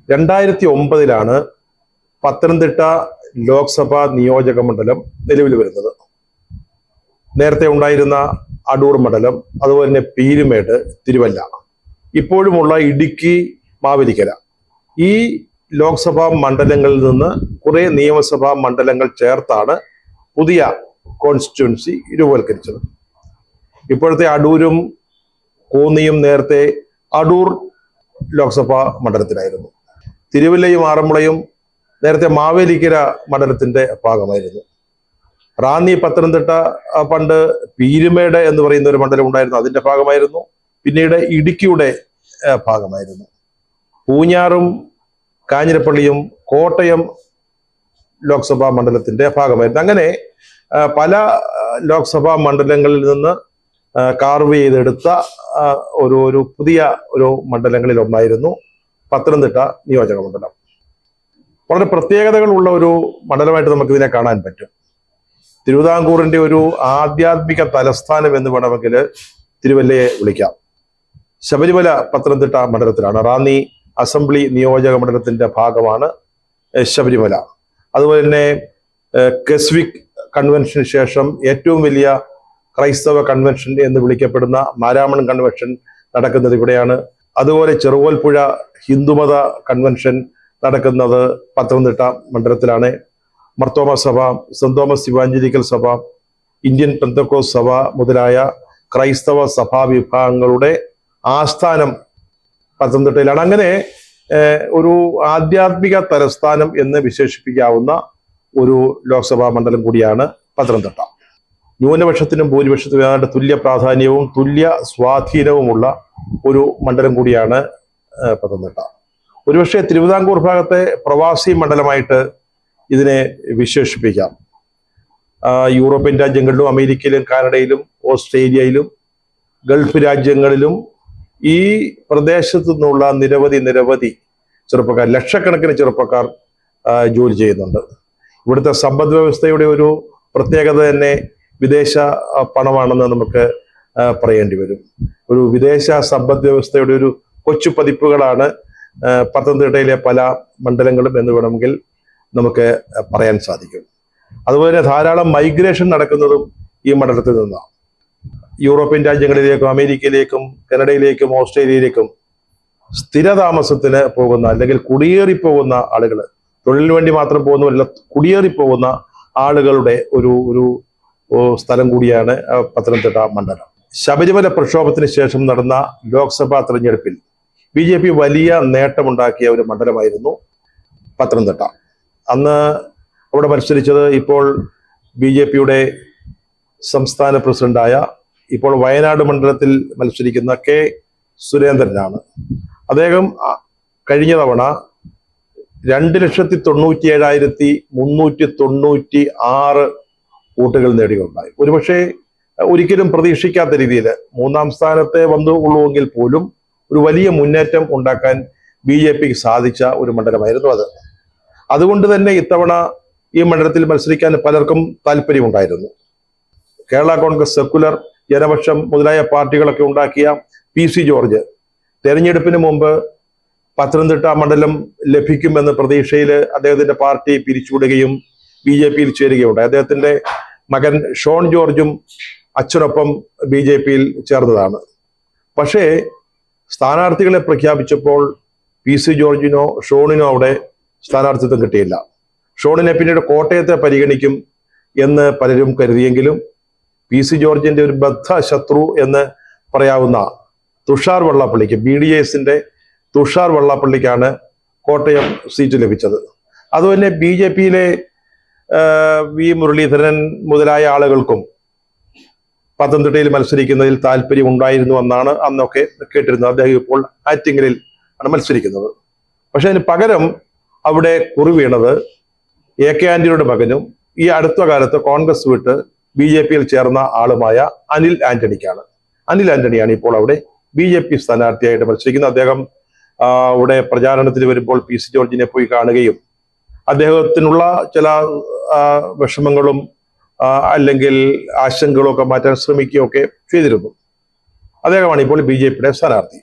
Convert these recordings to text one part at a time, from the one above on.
2009 പത്തനംതിട്ട ലോക്സഭാ നിയോജക മണ്ഡലം നിലവിൽ വരുന്നത്. നേരത്തെ ഉണ്ടായിരുന്ന അടൂർ മണ്ഡലം, അതുപോലെ തന്നെ പീരുമേട്, തിരുവല്ല, ഇപ്പോഴുമുള്ള ഇടുക്കി, മാവേലിക്കര, ഈ ലോക്സഭാ മണ്ഡലങ്ങളിൽ നിന്ന് കുറെ നിയമസഭാ മണ്ഡലങ്ങൾ ചേർത്താണ് പുതിയ കോൺസ്റ്റിറ്റ്യുവൻസി രൂപവൽക്കരിച്ചത്. ഇപ്പോഴത്തെ അടൂരും കോന്നിയും നേരത്തെ അടൂർ ലോക്സഭാ മണ്ഡലത്തിലായിരുന്നു. തിരുവല്ലയും ആറന്മുളയും നേരത്തെ മാവേലിക്കര മണ്ഡലത്തിന്റെ ഭാഗമായിരുന്നു. റാന്നി, പത്തനംതിട്ട പണ്ട് പീരുമേട് എന്ന് പറയുന്ന ഒരു മണ്ഡലം ഉണ്ടായിരുന്നു, അതിന്റെ ഭാഗമായിരുന്നു. പിന്നീട് ഇടുക്കിയുടെ ഭാഗമായിരുന്നു. പൂഞ്ഞാറും കാഞ്ഞിരപ്പള്ളിയും കോട്ടയം ലോക്സഭാ മണ്ഡലത്തിന്റെ ഭാഗമായിരുന്നു. അങ്ങനെ പല ലോക്സഭാ മണ്ഡലങ്ങളിൽ നിന്ന് കാർവ് ചെയ്തെടുത്ത ഒരു പുതിയ മണ്ഡലങ്ങളിൽ ഒന്നായിരുന്നു പത്തനംതിട്ട നിയോജക മണ്ഡലം. വളരെ പ്രത്യേകതകളുള്ള ഒരു മണ്ഡലമായിട്ട് നമുക്കിതിനെ കാണാൻ പറ്റും. തിരുവിതാംകൂറിന്റെ ഒരു ആധ്യാത്മിക തലസ്ഥാനം എന്ന് വേണമെങ്കിൽ തിരുവല്ലയെ വിളിക്കാം. ശബരിമല പത്തനംതിട്ട മണ്ഡലത്തിലാണ്. റാന്നി അസംബ്ലി നിയോജക മണ്ഡലത്തിന്റെ ഭാഗമാണ് ശബരിമല. അതുപോലെ തന്നെ കെസ്വിക് കൺവെൻഷന് ശേഷം ഏറ്റവും വലിയ ക്രൈസ്തവ കൺവെൻഷൻ എന്ന് വിളിക്കപ്പെടുന്ന മാരാമൺ കൺവെൻഷൻ നടക്കുന്നത് ഇവിടെയാണ്. അതുപോലെ ചെറുകോൽപ്പുഴ ഹിന്ദുമത കൺവെൻഷൻ നടക്കുന്നത് പത്തനംതിട്ട മണ്ഡലത്തിലാണ്. മർത്തോമ സഭ, സെന്റ് തോമസ് ഇവാഞ്ചലിക്കൽ സഭ, ഇന്ത്യൻ പെന്തക്കോസ് സഭ മുതലായ ക്രൈസ്തവ സഭാ വിഭാഗങ്ങളുടെ ആസ്ഥാനം പത്തനംതിട്ടയിലാണ്. അങ്ങനെ ഒരു ആധ്യാത്മിക തലസ്ഥാനം എന്ന് വിശേഷിപ്പിക്കാവുന്ന ഒരു ലോക്സഭാ മണ്ഡലം കൂടിയാണ് പത്തനംതിട്ട. ന്യൂനപക്ഷത്തിനും ഭൂരിപക്ഷത്തിനും ഏതാണ്ട് തുല്യ പ്രാധാന്യവും തുല്യ സ്വാധീനവുമുള്ള ഒരു മണ്ഡലം കൂടിയാണ് പത്തനംതിട്ട. ഒരുപക്ഷെ തിരുവിതാംകൂർ ഭാഗത്തെ പ്രവാസി മണ്ഡലമായിട്ട് ഇതിനെ വിശേഷിപ്പിക്കാം. യൂറോപ്യൻ രാജ്യങ്ങളിലും അമേരിക്കയിലും കാനഡയിലും ഓസ്ട്രേലിയയിലും ഗൾഫ് രാജ്യങ്ങളിലും ഈ പ്രദേശത്തു നിന്നുള്ള നിരവധി ചെറുപ്പക്കാർ, ലക്ഷക്കണക്കിന് ചെറുപ്പക്കാർ ജോലി ചെയ്യുന്നുണ്ട്. ഇവിടുത്തെ സമ്പദ് വ്യവസ്ഥയുടെ ഒരു പ്രത്യേകത തന്നെ വിദേശ പണമാണെന്ന് നമുക്ക് പറയേണ്ടി വരും. ഒരു വിദേശ സമ്പദ് വ്യവസ്ഥയുടെ ഒരു കൊച്ചു പതിപ്പുകളാണ് പത്തനംതിട്ടയിലെ പല മണ്ഡലങ്ങളും എന്ന് വേണമെങ്കിൽ നമുക്ക് പറയാൻ സാധിക്കും. അതുപോലെ ധാരാളം മൈഗ്രേഷൻ നടക്കുന്നതും ഈ മണ്ഡലത്തിൽ നിന്നാണ്. യൂറോപ്യൻ രാജ്യങ്ങളിലേക്കും അമേരിക്കയിലേക്കും കാനഡയിലേക്കും ഓസ്ട്രേലിയയിലേക്കും സ്ഥിരതാമസത്തിന് പോകുന്ന അല്ലെങ്കിൽ കുടിയേറിപ്പോകുന്ന ആളുകൾ, തൊഴിലിന് വേണ്ടി മാത്രം പോകുന്നവരല്ല, കുടിയേറിപ്പോകുന്ന ആളുകളുടെ ഒരു സ്ഥലം കൂടിയാണ് പത്തനംതിട്ട മണ്ഡലം. ശബരിമല പ്രക്ഷോഭത്തിന് ശേഷം നടന്ന ലോക്സഭാ തെരഞ്ഞെടുപ്പിൽ BJP വലിയ നേട്ടമുണ്ടാക്കിയ ഒരു മണ്ഡലമായിരുന്നു പത്തനംതിട്ട. അന്ന് അവിടെ മത്സരിച്ചത് ഇപ്പോൾ BJPയുടെ സംസ്ഥാന പ്രസിഡന്റായ, ഇപ്പോൾ വയനാട് മണ്ഡലത്തിൽ മത്സരിക്കുന്ന K. സുരേന്ദ്രനാണ്. അദ്ദേഹം കഴിഞ്ഞ തവണ 2,97,396 വോട്ടുകൾ നേടുകയുണ്ടായി. ഒരുപക്ഷെ ഒരിക്കലും പ്രതീക്ഷിക്കാത്ത രീതിയിൽ 3-ാം സ്ഥാനത്തെ വന്നുള്ളൂവെങ്കിൽ പോലും ഒരു വലിയ മുന്നേറ്റം ഉണ്ടാക്കാൻ BJPക്ക് സാധിച്ച ഒരു മണ്ഡലമായിരുന്നു അത്. അതുകൊണ്ട് തന്നെ ഇത്തവണ ഈ മണ്ഡലത്തിൽ മത്സരിക്കാൻ പലർക്കും താല്പര്യമുണ്ടായിരുന്നു. കേരള കോൺഗ്രസ്, സെക്കുലർ, ജനപക്ഷം മുതലായ പാർട്ടികളൊക്കെ ഉണ്ടാക്കിയ PC ജോർജ് തെരഞ്ഞെടുപ്പിന് മുമ്പ് പത്തനംതിട്ട മണ്ഡലം ലഭിക്കുമെന്ന പ്രതീക്ഷയിൽ അദ്ദേഹത്തിന്റെ പാർട്ടി പിരിച്ചുവിടുകയും BJPയിൽ ചേരുകയുണ്ടായി. അദ്ദേഹത്തിന്റെ മകൻ ഷോൺ ജോർജും അച്ഛനൊപ്പം BJPയിൽ ചേർന്നതാണ്. പക്ഷേ സ്ഥാനാർത്ഥികളെ പ്രഖ്യാപിച്ചപ്പോൾ PC ജോർജിനോ ഷോണിനോ അവിടെ സ്ഥാനാർത്ഥിത്വം കിട്ടിയില്ല. ഷോണിനെ പിന്നീട് കോട്ടയത്തെ പരിഗണിക്കും എന്ന് പലരും കരുതിയെങ്കിലും PC ജോർജിന്റെ ഒരു ബദ്ധ ശത്രു എന്ന് പറയാവുന്ന തുഷാർ വെള്ളാപ്പള്ളിക്ക്, BDSന്റെ തുഷാർ വെള്ളാപ്പള്ളിക്കാണ് കോട്ടയം സീറ്റ് ലഭിച്ചത്. അതുതന്നെ BJPയിലെ V. മുരളീധരൻ മുതലായ ആളുകൾക്കും പത്തനംതിട്ടയിൽ മത്സരിക്കുന്നതിൽ താല്പര്യം ഉണ്ടായിരുന്നു എന്നാണ് അന്നൊക്കെ കേട്ടിരുന്നത്. അദ്ദേഹം ഇപ്പോൾ ആറ്റിങ്ങലിൽ ആണ് മത്സരിക്കുന്നത്. പക്ഷെ അതിന് പകരം അവിടെ കുറിവീണത് AK ആന്റണിയുടെ മകനും ഈ അടുത്ത കാലത്ത് കോൺഗ്രസ് വിട്ട് BJPയിൽ ചേർന്ന ആളുമായ അനിൽ ആന്റണിക്കാണ്. അനിൽ ആന്റണിയാണ് ഇപ്പോൾ അവിടെ BJP സ്ഥാനാർത്ഥിയായിട്ട് മത്സരിക്കുന്നത്. അദ്ദേഹം അവിടെ പ്രചാരണത്തിന് വരുമ്പോൾ PC ജോർജിനെ പോയി കാണുകയും അദ്ദേഹത്തിനുള്ള ചില വിഷമങ്ങളും അല്ലെങ്കിൽ ആശങ്കകളും ഒക്കെ മാറ്റാൻ ശ്രമിക്കുകയൊക്കെ ചെയ്തിരുന്നു. അദ്ദേഹമാണ് ഇപ്പോൾ BJPയുടെ സ്ഥാനാർത്ഥി.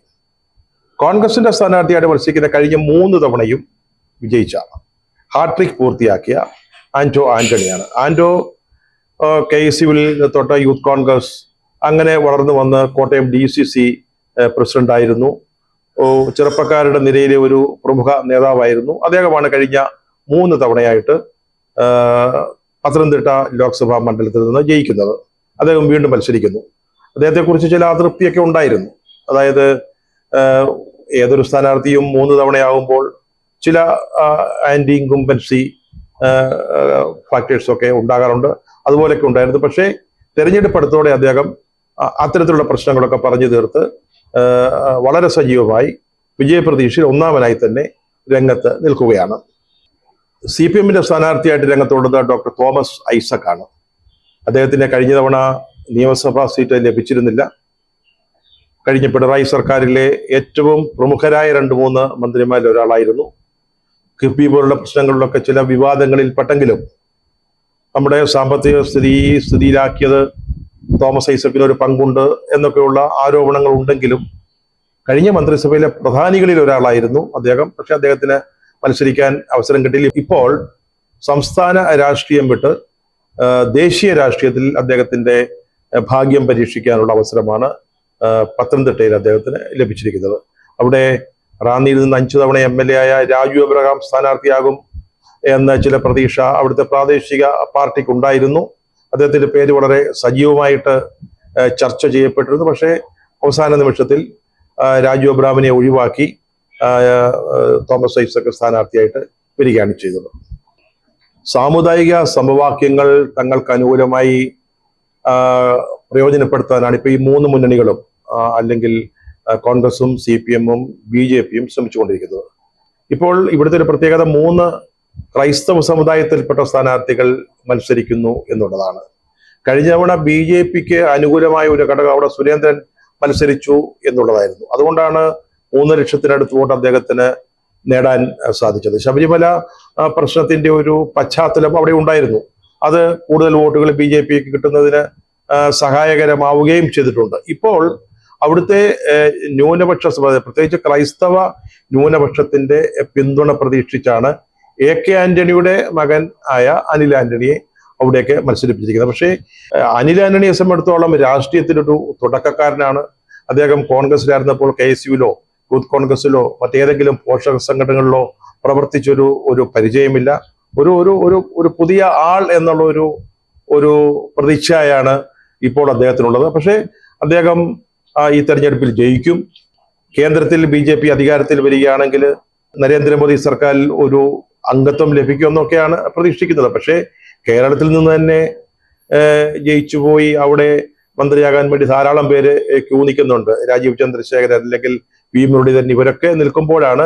കോൺഗ്രസിന്റെ സ്ഥാനാർത്ഥിയായിട്ട് മത്സരിക്കുന്ന കഴിഞ്ഞ 3 തവണയും വിജയിച്ച ഹാട്രിക് പൂർത്തിയാക്കിയ ആന്റോ ആന്റണിയാണ്. ആന്റോ KSUവിൽ തൊട്ട് യൂത്ത് കോൺഗ്രസ് അങ്ങനെ വളർന്നു വന്ന് കോട്ടയം DCC പ്രസിഡന്റ് ആയിരുന്നു. ചെറുപ്പക്കാരുടെ നിരയിലെ ഒരു പ്രമുഖ നേതാവായിരുന്നു. അദ്ദേഹമാണ് കഴിഞ്ഞ 3 തവണയായിട്ട് പത്തനംതിട്ട ലോക്സഭാ മണ്ഡലത്തിൽ നിന്ന് ജയിക്കുന്നത്. അദ്ദേഹം വീണ്ടും മത്സരിക്കുന്നു. അദ്ദേഹത്തെക്കുറിച്ച് ചില അതൃപ്തിയൊക്കെ ഉണ്ടായിരുന്നു. അതായത് ഏതൊരു സ്ഥാനാർത്ഥിയും 3 തവണയാകുമ്പോൾ ചില ആന്റി ഇൻകുംബൻസി ഫാക്ടേഴ്സൊക്കെ ഉണ്ടാകാറുണ്ട്. അതുപോലെയൊക്കെ ഉണ്ടായിരുന്നു. പക്ഷേ തെരഞ്ഞെടുപ്പ് അടുത്തോടെ അദ്ദേഹം അത്തരത്തിലുള്ള പ്രശ്നങ്ങളൊക്കെ പറഞ്ഞു തീർത്ത് വളരെ സജീവമായി വിജയപ്രതീക്ഷയിൽ ഒന്നാമനായി തന്നെ രംഗത്ത് നിൽക്കുകയാണ്. CPMന്റെ സ്ഥാനാർത്ഥിയായിട്ട് രംഗത്തുള്ളത് ഡോക്ടർ തോമസ് ഐസക് ആണ്. അദ്ദേഹത്തിന് കഴിഞ്ഞ തവണ നിയമസഭാ സീറ്റ് ലഭിച്ചിരുന്നില്ല. കഴിഞ്ഞ പിണറായി സർക്കാരിലെ ഏറ്റവും പ്രമുഖരായ 2-3 മന്ത്രിമാരിൽ ഒരാളായിരുന്നു. കിഫ്ബി പോലുള്ള പ്രശ്നങ്ങളിലൊക്കെ ചില വിവാദങ്ങളിൽ പെട്ടെങ്കിലും നമ്മുടെ സാമ്പത്തിക സ്ഥിതിയിലാക്കിയത് തോമസ് ഐസക്കിന് ഒരു പങ്കുണ്ട് എന്നൊക്കെയുള്ള ആരോപണങ്ങൾ ഉണ്ടെങ്കിലും കഴിഞ്ഞ മന്ത്രിസഭയിലെ പ്രധാനികളിൽ ഒരാളായിരുന്നു അദ്ദേഹം. പക്ഷെ അദ്ദേഹത്തിന് മത്സരിക്കാൻ അവസരം കിട്ടിയില്ല. ഇപ്പോൾ സംസ്ഥാന രാഷ്ട്രീയം വിട്ട് ദേശീയ രാഷ്ട്രീയത്തിൽ അദ്ദേഹത്തിന്റെ ഭാഗ്യം പരീക്ഷിക്കാനുള്ള അവസരമാണ് പത്തനംതിട്ടയിൽ അദ്ദേഹത്തിന് ലഭിച്ചിരിക്കുന്നത്. അവിടെ റാന്നിയിൽ നിന്ന് 5 തവണ MLA ആയ രാജു എബ്രഹാം സ്ഥാനാർത്ഥിയാകും എന്ന ചില പ്രതീക്ഷ അവിടുത്തെ പ്രാദേശിക പാർട്ടിക്ക് ഉണ്ടായിരുന്നു. അദ്ദേഹത്തിന്റെ പേര് വളരെ സജീവമായിട്ട് ചർച്ച ചെയ്യപ്പെട്ടിരുന്നു. പക്ഷേ അവസാന നിമിഷത്തിൽ രാജു എബ്രഹാമിനെ ഒഴിവാക്കി തോമസ് ഐസക് സ്ഥാനാർത്ഥിയായിട്ട് വരികയാണ് ചെയ്തത്. സാമുദായിക സമവാക്യങ്ങൾ തങ്ങൾക്ക് അനുകൂലമായി പ്രയോജനപ്പെടുത്താനാണ് ഇപ്പൊ ഈ 3 മുന്നണികളും അല്ലെങ്കിൽ കോൺഗ്രസും CPMഉം BJPയും ശ്രമിച്ചുകൊണ്ടിരിക്കുന്നത്. ഇപ്പോൾ ഇവിടുത്തെ ഒരു പ്രത്യേകത 3 ക്രൈസ്തവ സമുദായത്തിൽപ്പെട്ട സ്ഥാനാർത്ഥികൾ മത്സരിക്കുന്നു എന്നുള്ളതാണ്. കഴിഞ്ഞ തവണ BJPക്ക് അനുകൂലമായ ഒരു ഘടകം അവിടെ സുരേന്ദ്രൻ മത്സരിച്ചു എന്നുള്ളതായിരുന്നു. അതുകൊണ്ടാണ് 3 ലക്ഷത്തിനടുത്ത് വോട്ട് അദ്ദേഹത്തിന് നേടാൻ സാധിച്ചത്. ശബരിമല പ്രശ്നത്തിന്റെ ഒരു പശ്ചാത്തലം അവിടെ ഉണ്ടായിരുന്നു. അത് കൂടുതൽ വോട്ടുകൾ BJPക്ക് കിട്ടുന്നതിന് സഹായകരമാവുകയും ചെയ്തിട്ടുണ്ട്. ഇപ്പോൾ അവിടുത്തെ ന്യൂനപക്ഷ പ്രത്യേകിച്ച് ക്രൈസ്തവ ന്യൂനപക്ഷത്തിന്റെ പിന്തുണ പ്രതീക്ഷിച്ചാണ് AK ആന്റണിയുടെ മകൻ ആയ അനിൽ ആന്റണിയെ അവിടേക്ക് മത്സരിപ്പിച്ചിരിക്കുന്നത്. പക്ഷേ അനിൽ ആന്റണിയെ സംബന്ധിച്ചിടത്തോളം രാഷ്ട്രീയത്തിലൊരു തുടക്കക്കാരനാണ്. അദ്ദേഹം കോൺഗ്രസിലായിരുന്നപ്പോൾ KSUവിലോ യൂത്ത് കോൺഗ്രസിലോ മറ്റേതെങ്കിലും പോഷക സംഘടനകളിലോ പ്രവർത്തിച്ചൊരു പരിചയമില്ല. ഒരു പുതിയ ആൾ എന്നുള്ള ഒരു പ്രതീക്ഷയാണ് ഇപ്പോൾ അദ്ദേഹത്തിനുള്ളത്. പക്ഷേ അദ്ദേഹം ഈ തെരഞ്ഞെടുപ്പിൽ ജയിക്കും. കേന്ദ്രത്തിൽ BJP അധികാരത്തിൽ വരികയാണെങ്കിൽ നരേന്ദ്രമോദി സർക്കാരിൽ ഒരു അംഗത്വം ലഭിക്കുമെന്നൊക്കെയാണ് പ്രതീക്ഷിക്കുന്നത്. പക്ഷേ കേരളത്തിൽ നിന്ന് തന്നെ ജയിച്ചുപോയി അവിടെ മന്ത്രിയാകാൻ വേണ്ടി ധാരാളം പേര് ക്യൂ നിൽക്കുന്നുണ്ട്. രാജീവ് ചന്ദ്രശേഖരൻ അല്ലെങ്കിൽ V മുരളീധരൻ ഇവരൊക്കെ നിൽക്കുമ്പോഴാണ്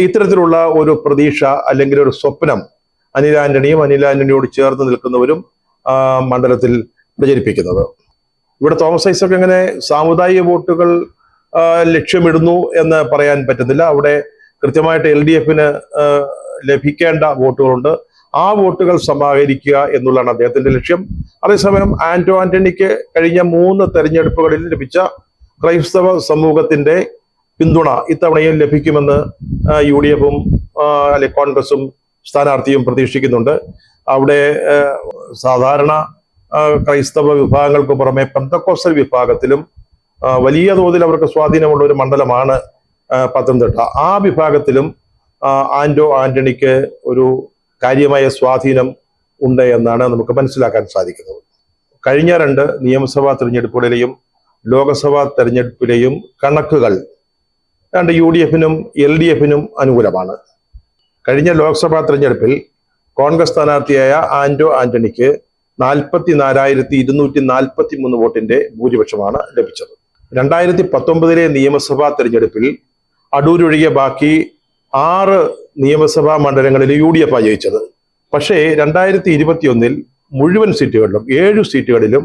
ഇത്തരത്തിലുള്ള ഒരു പ്രതീക്ഷ അല്ലെങ്കിൽ ഒരു സ്വപ്നം അനിൽ ആന്റണിയോട് ചേർന്ന് നിൽക്കുന്നവരും മണ്ഡലത്തിൽ പ്രചരിപ്പിക്കുന്നത്. ഇവിടെ തോമസ് ഐസക് എങ്ങനെ സാമുദായിക വോട്ടുകൾ ലക്ഷ്യമിടുന്നു എന്ന് പറയാൻ പറ്റുന്നില്ല. അവിടെ കൃത്യമായിട്ട് LDFന് ലഭിക്കേണ്ട വോട്ടുകളുണ്ട്. ആ വോട്ടുകൾ സമാഹരിക്കുക എന്നുള്ളതാണ് അദ്ദേഹത്തിന്റെ ലക്ഷ്യം. അതേസമയം ആന്റണിക്ക് കഴിഞ്ഞ 3 തെരഞ്ഞെടുപ്പുകളിൽ ലഭിച്ച ക്രൈസ്തവ സമൂഹത്തിന്റെ പിന്തുണ ഇത്തവണയും ലഭിക്കുമെന്ന് UDFും അല്ലെ കോൺഗ്രസും സ്ഥാനാർത്ഥിയും പ്രതീക്ഷിക്കുന്നുണ്ട്. അവിടെ സാധാരണ ക്രൈസ്തവ വിഭാഗങ്ങൾക്ക് പുറമെ പെന്തക്കോസ്റ്റൽ വിഭാഗത്തിലും വലിയ തോതിൽ അവർക്ക് സ്വാധീനമുള്ള ഒരു മണ്ഡലമാണ് പത്തനംതിട്ട. ആ വിഭാഗത്തിലും ആന്റണിക്ക് ഒരു കാര്യമായ സ്വാധീനം ഉണ്ട് എന്നാണ് നമുക്ക് മനസ്സിലാക്കാൻ സാധിക്കുന്നത്. കഴിഞ്ഞ 2 നിയമസഭാ തെരഞ്ഞെടുപ്പുകളിലെയും ലോക്സഭാ തെരഞ്ഞെടുപ്പിലെയും കണക്കുകൾ UDFനും LDFനും അനുകൂലമാണ്. കഴിഞ്ഞ ലോക്സഭാ തെരഞ്ഞെടുപ്പിൽ കോൺഗ്രസ് സ്ഥാനാർത്ഥിയായ ആന്റണിക്ക് 44,243 വോട്ടിന്റെ ഭൂരിപക്ഷമാണ് ലഭിച്ചത്. 2019 നിയമസഭാ തെരഞ്ഞെടുപ്പിൽ അടൂരൊഴികെ ബാക്കി 6 നിയമസഭാ മണ്ഡലങ്ങളിൽ UDF ജയിച്ചത്. പക്ഷേ 2021 മുഴുവൻ സീറ്റുകളിലും 7 സീറ്റുകളിലും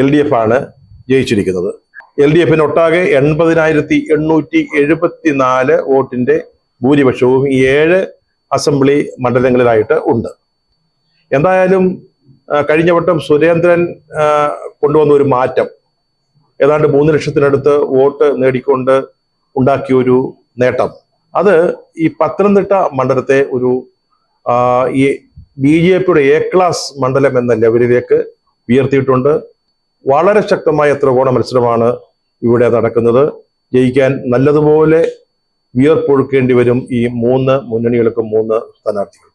LDF ആണ് ജയിച്ചിരിക്കുന്നത്. LDFന് ഒട്ടാകെ 80,874 വോട്ടിന്റെ ഭൂരിപക്ഷവും ഈ 7 അസംബ്ലി മണ്ഡലങ്ങളിലായിട്ട് ഉണ്ട്. എന്തായാലും കഴിഞ്ഞ വട്ടം സുരേന്ദ്രൻ കൊണ്ടുവന്ന ഒരു മാറ്റം ഏതാണ്ട് 3 ലക്ഷത്തിനടുത്ത് വോട്ട് നേടിക്കൊണ്ട് ഉണ്ടാക്കിയ ഒരു നേട്ടം, അത് ഈ പത്തനംതിട്ട മണ്ഡലത്തെ ഒരു ഈ BJPയുടെ A ക്ലാസ് മണ്ഡലം എന്ന ലെവലിലേക്ക് ഉയർത്തിയിട്ടുണ്ട്. വളരെ ശക്തമായ ത്രികോണ മത്സരമാണ് ഇവിടെ നടക്കുന്നത്. ജയിക്കാൻ നല്ലതുപോലെ വിയർപ്പൊഴുക്കേണ്ടി വരും ഈ 3 മുന്നണികൾക്കും 3 സ്ഥാനാർത്ഥികൾ.